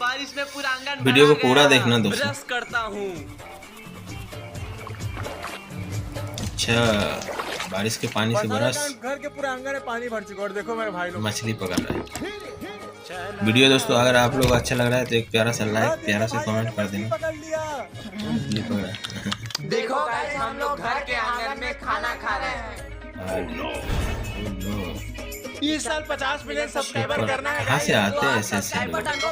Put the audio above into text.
बारिश में पूरा आंगन वीडियो को भरा पूरा गया। देखना दोस्तों। ब्रश करता हूँ। अच्छा, बारिश के पानी से बरसात ब्रश, के कारण घर के पूरे आंगन में पानी भर चुका है। और देखो मेरे भाई लोग मछली पकड़ रहे हैं। वीडियो दोस्तों अगर आप लोग अच्छा लग रहा है तो एक प्यारा सा लाइक, प्यारा सा कमेंट कर देना। पकड़ लिया। मछली पकड़ा है। देखो गाइस, हम लोग घर के आंगन में खाना खा रहे हैं। इस साल 50 मिलियन सब्सक्राइबर करना है कहाँ से आते हैं ऐसे ऐसे सब्सक्राइब लोग? बटन को